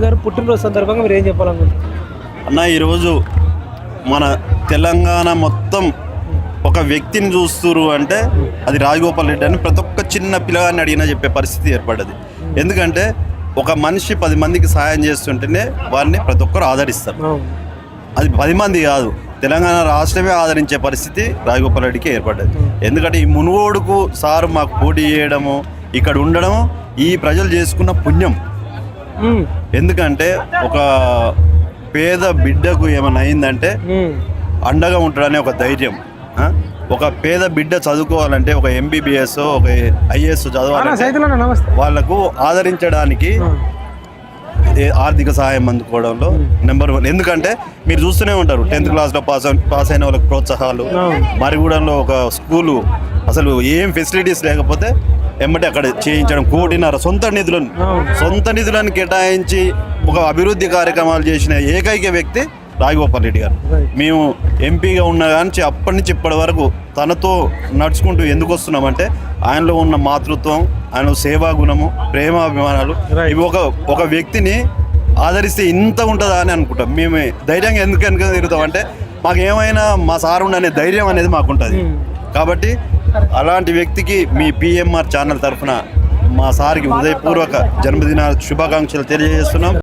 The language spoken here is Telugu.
గారు పుట్టినరోజు సందర్భంగా మీరు ఏం చెప్పాలనుకుంటున్నారు అన్న? ఈరోజు మన తెలంగాణ మొత్తం ఒక వ్యక్తిని చూస్తురు అంటే అది రాజగోపాల్ రెడ్డి అని ప్రతి ఒక్క చిన్న పిల్లగాన్ని అడిగినా చెప్పే పరిస్థితి ఏర్పడ్డది. ఎందుకంటే ఒక మనిషి 10 మందికి సహాయం చేస్తుంటేనే వారిని ప్రతి ఒక్కరు ఆదరిస్తారు. అది 10 మంది కాదు, తెలంగాణ రాష్ట్రమే ఆదరించే పరిస్థితి రాజగోపాల్ రెడ్డికి ఏర్పడ్డది. ఎందుకంటే ఈ మునుగోడుకు సారు మాకు పోటీ చేయడము, ఇక్కడ ఉండడము ఈ ప్రజలు చేసుకున్న పుణ్యం. ఎందుకంటే ఒక పేద బిడ్డకు ఏమైనా అయిందంటే అండగా ఉంటాడనే ఒక ధైర్యం. ఒక పేద బిడ్డ చదువుకోవాలంటే ఒక MBBS ఒక IAS చదవాలంటే వాళ్ళకు ఆదరించడానికి ఆర్థిక సహాయం అందుకోవడంలో నెంబర్ 1. ఎందుకంటే మీరు చూస్తూనే ఉంటారు 10th క్లాస్లో పాస్ అయిన వాళ్ళకి ప్రోత్సాహాలు, మరిగూడెంలో ఒక స్కూలు అసలు ఏం ఫెసిలిటీస్ లేకపోతే ఎమ్మటి అక్కడ చేయించడం, 1.5 కోటి సొంత నిధులను కేటాయించి ఒక అభివృద్ధి కార్యక్రమాలు చేసిన ఏకైక వ్యక్తి రాజగోపాల్ రెడ్డి గారు. మేము ఎంపీగా ఉన్న కానీ అప్పటి నుంచి ఇప్పటి వరకు తనతో నడుచుకుంటూ ఎందుకు వస్తున్నామంటే ఆయనలో ఉన్న మాతృత్వం, ఆయన సేవా గుణము, ప్రేమాభిమానాలు ఇవి ఒక వ్యక్తిని ఆదరిస్తే ఇంత ఉంటుందా అని అనుకుంటాం. మేము ధైర్యంగా ఎందుకు తిరుగుతామంటే మాకు ఏమైనా మా సార్ ఉండనే ధైర్యం అనేది మాకు ఉంటుంది. కాబట్టి అలాంటి వ్యక్తికి మీ PMR ఛానల్ తరఫున మా సార్కి హృదయపూర్వక జన్మదిన శుభాకాంక్షలు తెలియజేస్తున్నాం.